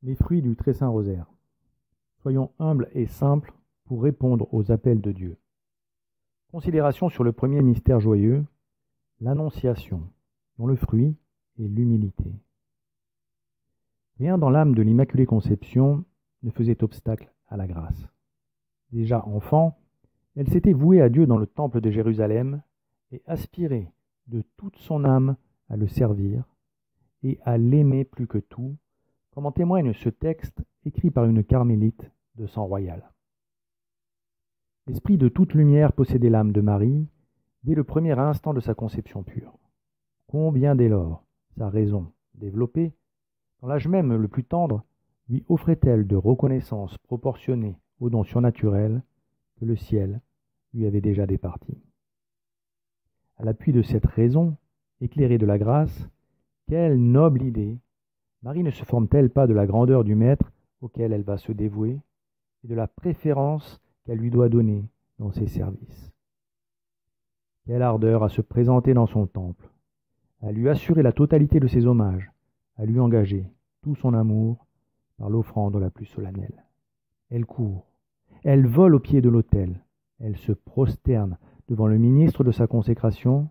Les fruits du très saint rosaire. Soyons humbles et simples pour répondre aux appels de Dieu. Considération sur le premier mystère joyeux, l'Annonciation, dont le fruit est l'humilité. Rien dans l'âme de l'Immaculée Conception ne faisait obstacle à la grâce. Déjà enfant, elle s'était vouée à Dieu dans le temple de Jérusalem et aspirait de toute son âme à le servir et à l'aimer plus que tout, comme en témoigne ce texte écrit par une carmélite de sang royal. L'esprit de toute lumière possédait l'âme de Marie dès le premier instant de sa conception pure. Combien dès lors sa raison développée, dans l'âge même le plus tendre, lui offrait-elle de reconnaissance proportionnée au don surnaturel que le ciel lui avait déjà départi. À l'appui de cette raison, éclairée de la grâce, quelle noble idée! Marie ne se forme-t-elle pas de la grandeur du Maître auquel elle va se dévouer et de la préférence qu'elle lui doit donner dans ses services? Quelle ardeur à se présenter dans son temple, à lui assurer la totalité de ses hommages, à lui engager tout son amour par l'offrande la plus solennelle. Elle court, elle vole au pied de l'autel, elle se prosterne devant le ministre de sa consécration,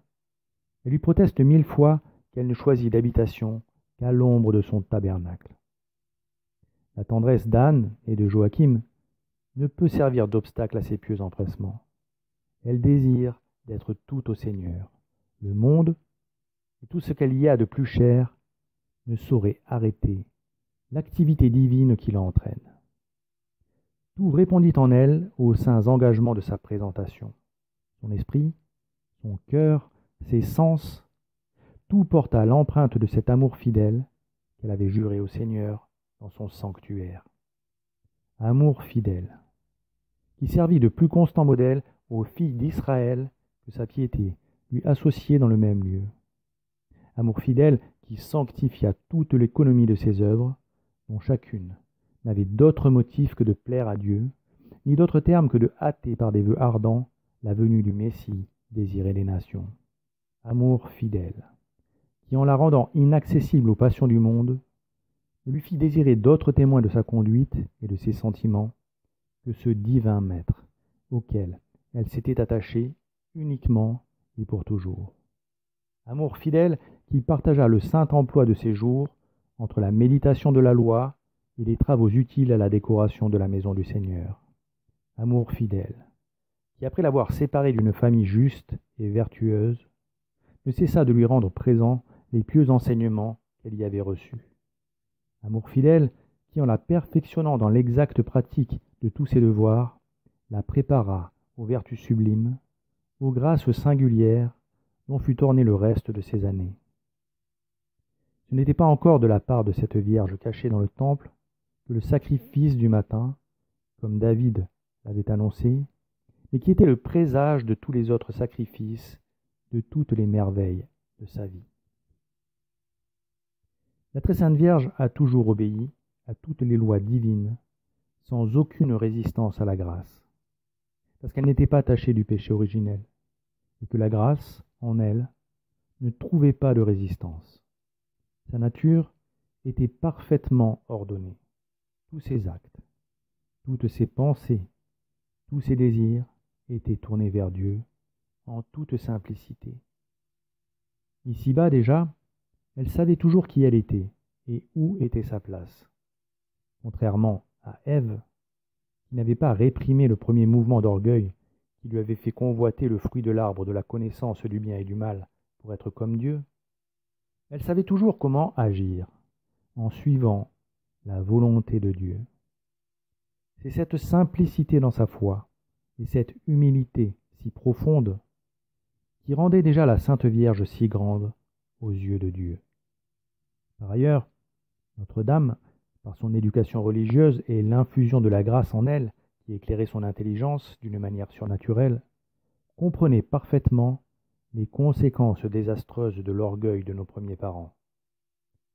elle lui proteste 1000 fois qu'elle ne choisit d'habitation qu'à l'ombre de son tabernacle. La tendresse d'Anne et de Joachim ne peut servir d'obstacle à ses pieux empressements. Elle désire d'être tout au Seigneur. Le monde et tout ce qu'elle y a de plus cher ne saurait arrêter l'activité divine qui l'entraîne. Tout répondit en elle aux saints engagements de sa présentation. Son esprit, son cœur, ses sens, tout porta l'empreinte de cet amour fidèle qu'elle avait juré au Seigneur dans son sanctuaire. Amour fidèle, qui servit de plus constant modèle aux filles d'Israël que sa piété lui associait dans le même lieu. Amour fidèle qui sanctifia toute l'économie de ses œuvres, dont chacune n'avait d'autre motif que de plaire à Dieu, ni d'autre terme que de hâter par des vœux ardents la venue du Messie désiré des nations. Amour fidèle, qui en la rendant inaccessible aux passions du monde, ne lui fit désirer d'autres témoins de sa conduite et de ses sentiments que ce divin Maître, auquel elle s'était attachée uniquement et pour toujours. Amour fidèle qui partagea le saint emploi de ses jours entre la méditation de la loi et les travaux utiles à la décoration de la maison du Seigneur. Amour fidèle, qui après l'avoir séparé d'une famille juste et vertueuse, ne cessa de lui rendre présents les pieux enseignements qu'elle y avait reçus. Amour fidèle qui, en la perfectionnant dans l'exacte pratique de tous ses devoirs, la prépara aux vertus sublimes, aux grâces singulières dont fut orné le reste de ses années. Ce n'était pas encore de la part de cette Vierge cachée dans le temple que le sacrifice du matin, comme David l'avait annoncé, mais qui était le présage de tous les autres sacrifices, de toutes les merveilles de sa vie. La très sainte Vierge a toujours obéi à toutes les lois divines, sans aucune résistance à la grâce, parce qu'elle n'était pas tachée du péché originel, et que la grâce, en elle, ne trouvait pas de résistance. Sa nature était parfaitement ordonnée. Tous ses actes, toutes ses pensées, tous ses désirs étaient tournés vers Dieu en toute simplicité. Ici-bas déjà, elle savait toujours qui elle était et où était sa place. Contrairement à Ève, qui n'avait pas réprimé le premier mouvement d'orgueil qui lui avait fait convoiter le fruit de l'arbre de la connaissance du bien et du mal pour être comme Dieu, elle savait toujours comment agir, en suivant la volonté de Dieu. C'est cette simplicité dans sa foi et cette humilité si profonde qui rendait déjà la Sainte Vierge si grande aux yeux de Dieu. Par ailleurs, Notre-Dame, par son éducation religieuse et l'infusion de la grâce en elle, qui éclairait son intelligence d'une manière surnaturelle, comprenait parfaitement les conséquences désastreuses de l'orgueil de nos premiers parents.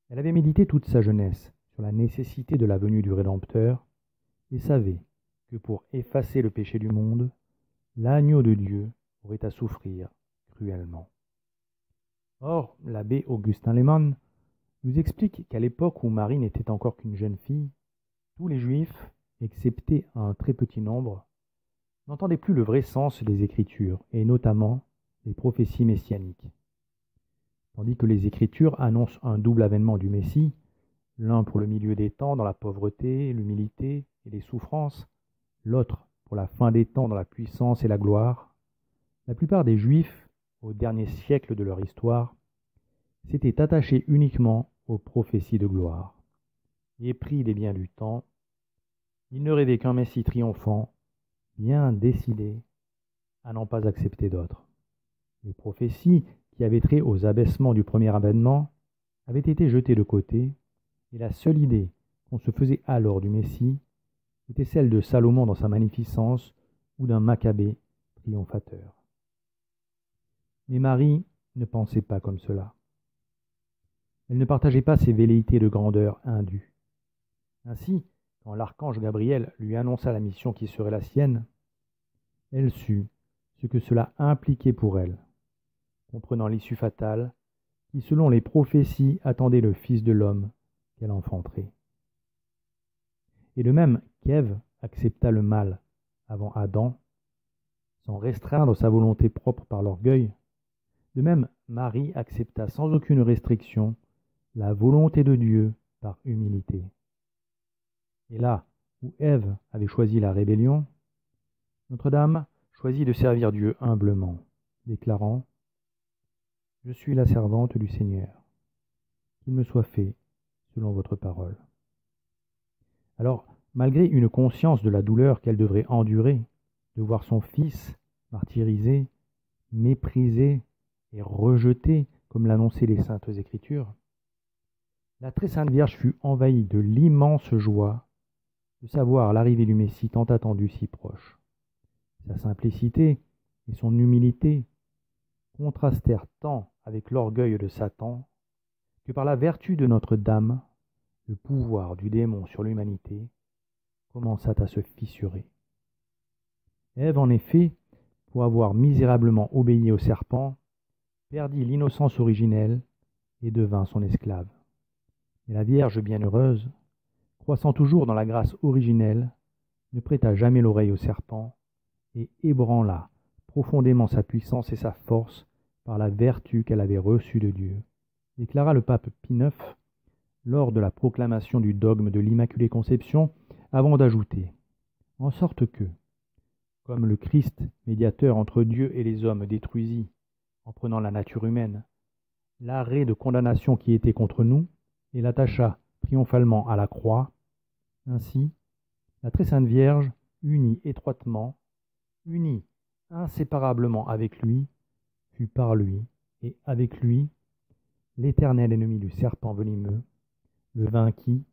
Elle avait médité toute sa jeunesse sur la nécessité de la venue du Rédempteur et savait que pour effacer le péché du monde, l'agneau de Dieu aurait à souffrir cruellement. Or, l'abbé Augustin Lehmann, nous explique qu'à l'époque où Marie n'était encore qu'une jeune fille, tous les Juifs, excepté un très petit nombre, n'entendaient plus le vrai sens des Écritures, et notamment les prophéties messianiques. Tandis que les Écritures annoncent un double avènement du Messie, l'un pour le milieu des temps dans la pauvreté, l'humilité et les souffrances, l'autre pour la fin des temps dans la puissance et la gloire, la plupart des Juifs, au dernier siècle de leur histoire, s'étaient attachés uniquement aux prophéties de gloire. Épris des biens du temps, ils ne rêvaient qu'un Messie triomphant, bien décidé à n'en pas accepter d'autres. Les prophéties qui avaient trait aux abaissements du premier avènement avaient été jetées de côté, et la seule idée qu'on se faisait alors du Messie était celle de Salomon dans sa magnificence ou d'un Maccabée triomphateur. Mais Marie ne pensait pas comme cela. Elle ne partageait pas ces velléités de grandeur indues. Ainsi, quand l'archange Gabriel lui annonça la mission qui serait la sienne, elle sut ce que cela impliquait pour elle, comprenant l'issue fatale qui, selon les prophéties, attendait le Fils de l'homme qu'elle enfanterait. Et de même qu'Ève accepta le mal avant Adam, sans restreindre sa volonté propre par l'orgueil, de même Marie accepta sans aucune restriction la volonté de Dieu par humilité. Et là où Ève avait choisi la rébellion, Notre-Dame choisit de servir Dieu humblement, déclarant « Je suis la servante du Seigneur, qu'il me soit fait selon votre parole. » Alors, malgré une conscience de la douleur qu'elle devrait endurer, de voir son fils martyrisé, méprisé et rejeté, comme l'annonçaient les Saintes Écritures, la très sainte Vierge fut envahie de l'immense joie de savoir l'arrivée du Messie tant attendu si proche. Sa simplicité et son humilité contrastèrent tant avec l'orgueil de Satan que par la vertu de Notre-Dame, le pouvoir du démon sur l'humanité commença à se fissurer. Ève, en effet, pour avoir misérablement obéi au serpent, perdit l'innocence originelle et devint son esclave. Mais la Vierge bienheureuse, croissant toujours dans la grâce originelle, ne prêta jamais l'oreille au serpent et ébranla profondément sa puissance et sa force par la vertu qu'elle avait reçue de Dieu, déclara le pape Pie IX lors de la proclamation du dogme de l'Immaculée Conception, avant d'ajouter « En sorte que, comme le Christ, médiateur entre Dieu et les hommes, détruisit, en prenant la nature humaine, l'arrêt de condamnation qui était contre nous, et l'attacha triomphalement à la croix, ainsi, la très sainte Vierge, unie étroitement, unie inséparablement avec lui, fut par lui, et avec lui, l'éternel ennemi du serpent venimeux, le vainquit,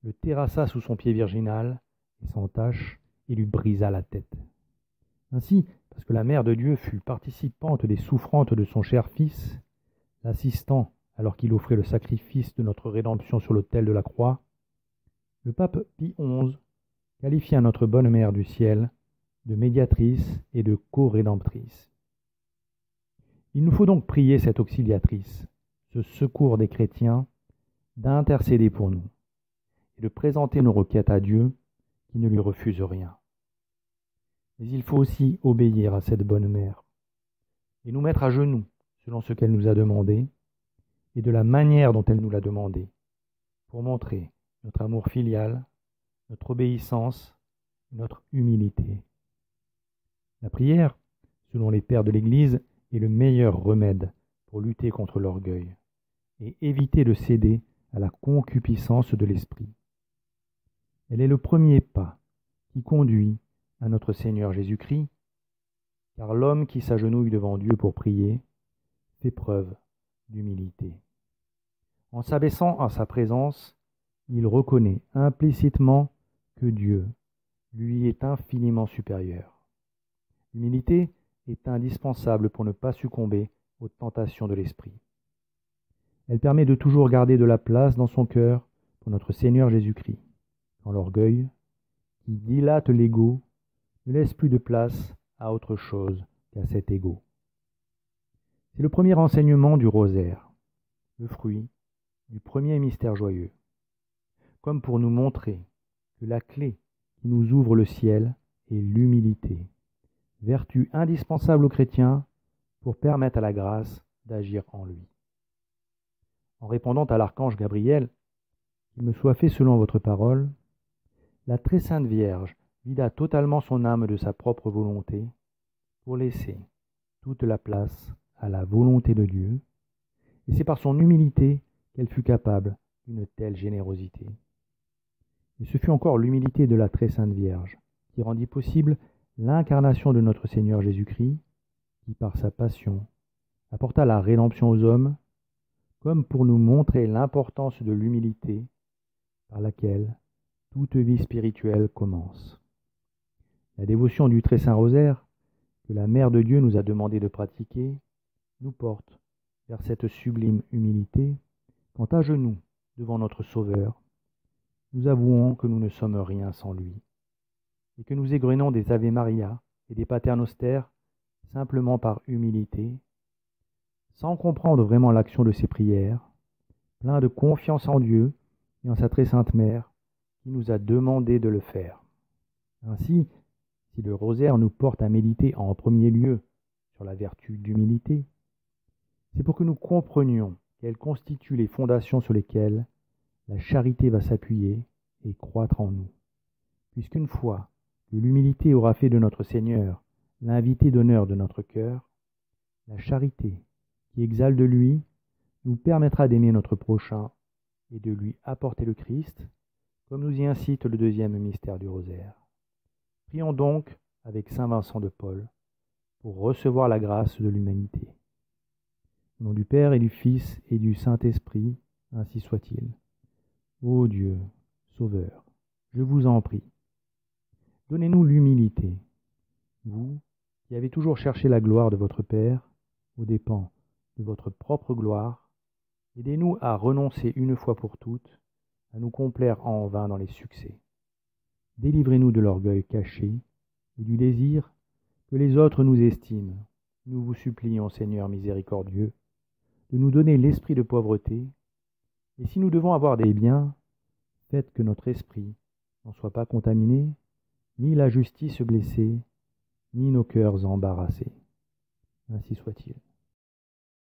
le terrassa sous son pied virginal, et sans tache, et lui brisa la tête. Ainsi, parce que la Mère de Dieu fut participante des souffrances de son cher Fils, l'assistant alors qu'il offrait le sacrifice de notre rédemption sur l'autel de la croix, le pape Pie XI qualifia notre bonne Mère du ciel de médiatrice et de co-rédemptrice. Il nous faut donc prier cette auxiliatrice, ce secours des chrétiens, d'intercéder pour nous et de présenter nos requêtes à Dieu qui ne lui refuse rien. Mais il faut aussi obéir à cette bonne mère et nous mettre à genoux selon ce qu'elle nous a demandé et de la manière dont elle nous l'a demandé, pour montrer notre amour filial, notre obéissance et notre humilité. La prière, selon les pères de l'Église, est le meilleur remède pour lutter contre l'orgueil et éviter de céder à la concupiscence de l'esprit. Elle est le premier pas qui conduit à notre Seigneur Jésus-Christ, car l'homme qui s'agenouille devant Dieu pour prier fait preuve d'humilité. En s'abaissant à sa présence, il reconnaît implicitement que Dieu lui est infiniment supérieur. L'humilité est indispensable pour ne pas succomber aux tentations de l'esprit. Elle permet de toujours garder de la place dans son cœur pour notre Seigneur Jésus-Christ, quand l'orgueil, qui dilate l'ego, ne laisse plus de place à autre chose qu'à cet ego. C'est le premier enseignement du rosaire, le fruit du premier mystère joyeux, comme pour nous montrer que la clé qui nous ouvre le ciel est l'humilité, vertu indispensable aux chrétiens pour permettre à la grâce d'agir en lui. En répondant à l'archange Gabriel, qu'il me soit fait selon votre parole, la très sainte Vierge vida totalement son âme de sa propre volonté pour laisser toute la place à la volonté de Dieu, et c'est par son humilité qu'elle fut capable d'une telle générosité. Et ce fut encore l'humilité de la très sainte Vierge qui rendit possible l'incarnation de notre Seigneur Jésus-Christ, qui par sa passion apporta la rédemption aux hommes, comme pour nous montrer l'importance de l'humilité par laquelle toute vie spirituelle commence. La dévotion du Très Saint Rosaire, que la Mère de Dieu nous a demandé de pratiquer, nous porte vers cette sublime humilité, quand à genoux devant notre Sauveur, nous avouons que nous ne sommes rien sans lui, et que nous égrenons des Ave Maria et des Paternoster simplement par humilité, sans comprendre vraiment l'action de ces prières, pleins de confiance en Dieu et en sa très sainte Mère, qui nous a demandé de le faire. Ainsi, si le rosaire nous porte à méditer en premier lieu sur la vertu d'humilité, c'est pour que nous comprenions qu'elle constitue les fondations sur lesquelles la charité va s'appuyer et croître en nous. Puisqu'une fois que l'humilité aura fait de notre Seigneur l'invité d'honneur de notre cœur, la charité qui exhale de lui nous permettra d'aimer notre prochain et de lui apporter le Christ, comme nous y incite le deuxième mystère du rosaire. Prions donc avec saint Vincent de Paul pour recevoir la grâce de l'humanité. Au nom du Père et du Fils et du Saint-Esprit, ainsi soit-il. Ô Dieu, Sauveur, je vous en prie, donnez-nous l'humilité, vous qui avez toujours cherché la gloire de votre Père aux dépens de votre propre gloire, aidez-nous à renoncer une fois pour toutes à nous complaire en vain dans les succès. Délivrez-nous de l'orgueil caché et du désir que les autres nous estiment. Nous vous supplions, Seigneur miséricordieux, de nous donner l'esprit de pauvreté, et si nous devons avoir des biens, faites que notre esprit n'en soit pas contaminé, ni la justice blessée, ni nos cœurs embarrassés. Ainsi soit-il.